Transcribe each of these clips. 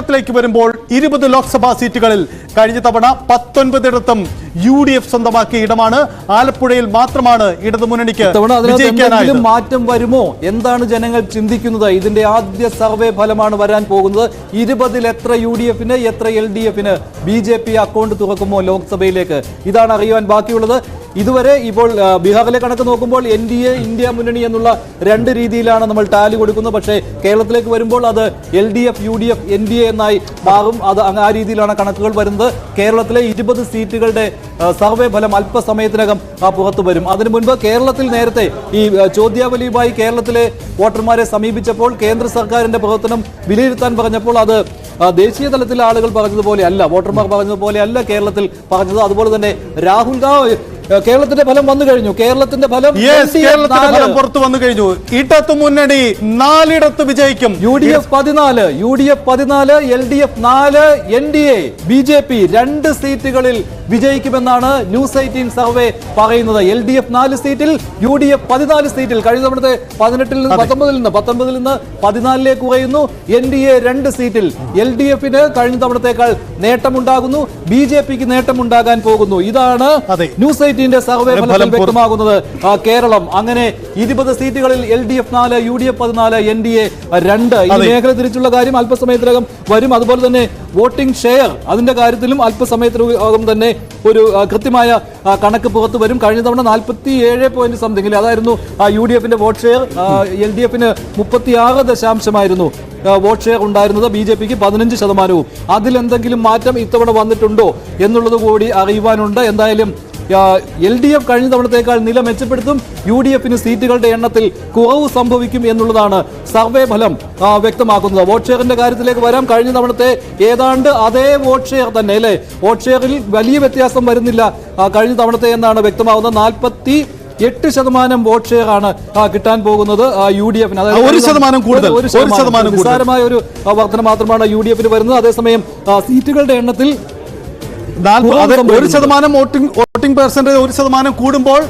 നേട്ടത്തിലേക്ക് വരുമ്പോൾ 20 ലോക്സഭാ സീറ്റുകളിൽ കഴിഞ്ഞ തവണ 19 UDF സ്വന്തമാക്കിയ ഇടമാണ്. ആലപ്പുഴയിൽ മാത്രമാണ് ഇടതുമുന്നണിക്ക് വിജയിക്കാനായത്. മാറ്റം വരുമോ എന്താണ് ജനങ്ങൾ ചിന്തിക്കുന്നത്? ഇതിന്റെ ആദ്യ സർവേ ഫലമാണ് വരാൻ പോകുന്നത്. 20-ൽ എത്ര UDFന് എത്ര LDFന് BJP അക്കൗണ്ട് തുറക്കുമോ ലോക്സഭയിലേക്ക്? ഇതാണ് അറിയുവാൻ ബാക്കിയുള്ളത്. ഇതുവരെ ഇപ്പോൾ ബീഹാറിലെ കണക്ക് നോക്കുമ്പോൾ NDA ഇന്ത്യ മുന്നണി എന്നുള്ള രണ്ട് രീതിയിലാണ് നമ്മൾ ടാലി കൊടുക്കുന്നത്. പക്ഷേ കേരളത്തിലേക്ക് വരുമ്പോൾ അത് LDF UDF NDA എന്നായി മാറും. അത് ആ രീതിയിലാണ് കണക്കുകൾ വരുന്നത്. കേരളത്തിലെ 20 സീറ്റുകളുടെ സർവേ ഫലം അല്പസമയത്തിനകം പുറത്തു വരും. അതിനു മുൻപ് കേരളത്തിൽ നേരത്തെ ഈ ചോദ്യാവലിയുമായി കേരളത്തിലെ വോട്ടർമാരെ സമീപിച്ചപ്പോൾ കേന്ദ്ര സർക്കാരിന്റെ പ്രവർത്തനം വിലയിരുത്താൻ പറഞ്ഞപ്പോൾ അത് ദേശീയ തലത്തിലെ ആളുകൾ പറഞ്ഞതുപോലെ അല്ല, വോട്ടർമാർ പറഞ്ഞതുപോലെ അല്ല കേരളത്തിൽ പറഞ്ഞത്. അതുപോലെ തന്നെ രാഹുൽ ഗാന്ധി കേരളത്തിന്റെ ഫലം വന്നു കഴിഞ്ഞു. കേരളത്തിന്റെ ഫലം പുറത്തു വന്നു കഴിഞ്ഞു. ഇടതു മുന്നണി 4 വിജയിക്കും. UDF 14, LDF 4, NDA BJP 2 സീറ്റുകളിൽ വിജയിക്കുമെന്നാണ് ന്യൂസ് 18 സർവേ പറയുന്നത്. LDF 4 സീറ്റിൽ, UDF 14 സീറ്റിൽ. കഴിഞ്ഞ തവണത്തെ 18-ൽ നിന്ന് 19-ൽ നിന്ന് 14-ലേക്ക് കുറയുന്നു. NDA 2 സീറ്റിൽ. LDFന് കഴിഞ്ഞ തവണത്തേക്കാൾ നേട്ടമുണ്ടാകുന്നു. BJPക്ക് നേട്ടമുണ്ടാകാൻ പോകുന്നു. ഇതാണ് ന്യൂസ് 18ന്റെ സർവേ ഫലത്തിൽ വ്യക്തമാകുന്നത്. കേരളം അങ്ങനെ 20 സീറ്റുകളിൽ LDF 4, UDF 14, NDA 2. ഈ മേഖല തിരിച്ചുള്ള കാര്യം അല്പസമയത്തിനകം വരും. അതുപോലെ തന്നെ വോട്ടിംഗ് ഷെയർ അതിന്റെ കാര്യത്തിലും അല്പസമയത്തിനകം തന്നെ ഒരു കൃത്യമായ കണക്ക് പുറത്തു വരും. കഴിഞ്ഞ തവണ 47.something അതായിരുന്നു UDFന്റെ വോട്ട് ഷെയർ. LDFന് 36% വോട്ട് ഷെയർ ഉണ്ടായിരുന്നത്. BJPക്ക് 15%. അതിലെന്തെങ്കിലും മാറ്റം ഇത്തവണ വന്നിട്ടുണ്ടോ എന്നുള്ളത് കൂടി അറിയുവാനുണ്ട്. എന്തായാലും LDF കഴിഞ്ഞ തവണത്തേക്കാൾ നില മെച്ചപ്പെടുത്തും. UDFന് സീറ്റുകളുടെ എണ്ണത്തിൽ കുറവ് സംഭവിക്കും എന്നുള്ളതാണ് സർവേ ഫലം വ്യക്തമാക്കുന്നത്. വോട്ട് ഷെയറിന്റെ കാര്യത്തിലേക്ക് വരാം. കഴിഞ്ഞ തവണത്തെ ഏതാണ്ട് അതേ വോട്ട് ഷെയർ തന്നെ അല്ലേ? വോട്ട് ഷെയറിൽ വലിയ വ്യത്യാസം വരുന്നില്ല കഴിഞ്ഞ തവണത്തെ എന്നാണ് വ്യക്തമാകുന്നത്. 48% വോട്ട് ഷെയർ ആണ് കിട്ടാൻ പോകുന്നത് UDFന്. അതായത് നിസ്സാരമായ ഒരു വർധന മാത്രമാണ് UDFന് വരുന്നത്. അതേസമയം സീറ്റുകളുടെ എണ്ണത്തിൽ 1% വോട്ടിംഗ് പെർസെന്റേജ് 1% കൂടുമ്പോൾ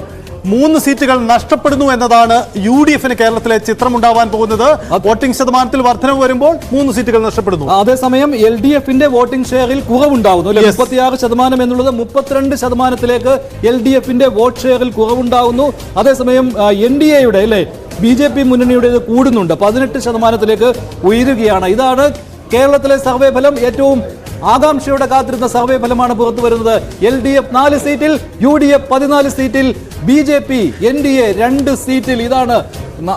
3 സീറ്റുകൾ നഷ്ടപ്പെടുന്നു എന്നതാണ് UDFന് കേരളത്തിലെ ചിത്രമുണ്ടാവാൻ പോകുന്നത്. വോട്ടിംഗ് ശതമാനത്തിൽ വർധനവ് വരുമ്പോൾ 3 സീറ്റുകൾ നഷ്ടപ്പെടുന്നു. അതേസമയം LDFന്റെ വോട്ടിംഗ് ഷെയറിൽ കുറവുണ്ടാകുന്നു. 36% എന്നുള്ളത് 32%ത്തിലേക്ക് LDFന്റെ വോട്ട് ഷെയറിൽ കുറവുണ്ടാകുന്നു. അതേസമയം NDAയുടെ അല്ലെ BJP മുന്നണിയുടേത് കൂടുന്നുണ്ട്, 18%ത്തിലേക്ക് ഉയരുകയാണ്. ഇതാണ് കേരളത്തിലെ സർവേ ഫലം. ഏറ്റവും ആകാംക്ഷയോടെ കാത്തിരുന്ന സർവേ ഫലമാണ് പുറത്തു വരുന്നത്. LDF 4 സീറ്റിൽ, UDF 14 സീറ്റിൽ, BJP NDA 2 സീറ്റിൽ. ഇതാണ്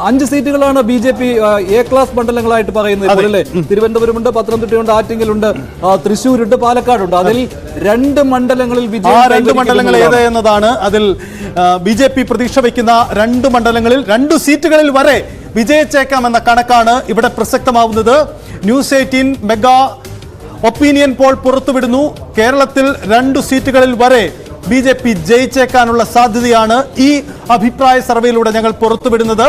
5 സീറ്റുകളാണ് BJP A ക്ലാസ് മണ്ഡലങ്ങളായിട്ട് പറയുന്നത്. ഇതുപോലെ തിരുവനന്തപുരമുണ്ട്, പത്തനംതിട്ടയുണ്ട്, ആറ്റിങ്ങലുണ്ട്, തൃശ്ശൂരുണ്ട്, പാലക്കാടുണ്ട്. അതിൽ 2 മണ്ഡലങ്ങളിൽ മണ്ഡലങ്ങൾ ഏത് എന്നതാണ്. അതിൽ BJP പ്രതീക്ഷ വയ്ക്കുന്ന 2 മണ്ഡലങ്ങളിൽ 2 സീറ്റുകളിൽ വരെ വിജയിച്ചേക്കാമെന്ന കണക്കാണ് ഇവിടെ പ്രസക്തമാവുന്നത്. ന്യൂസ് 18 മെഗാ ഒപ്പീനിയൻ പോൾ പുറത്തുവിടുന്നു. കേരളത്തിൽ 2 സീറ്റുകളിൽ വരെ BJP ജയിച്ചേക്കാനുള്ള സാധ്യതയാണ് ഈ അഭിപ്രായ സർവേയിലൂടെ ഞങ്ങൾ പുറത്തുവിടുന്നത്.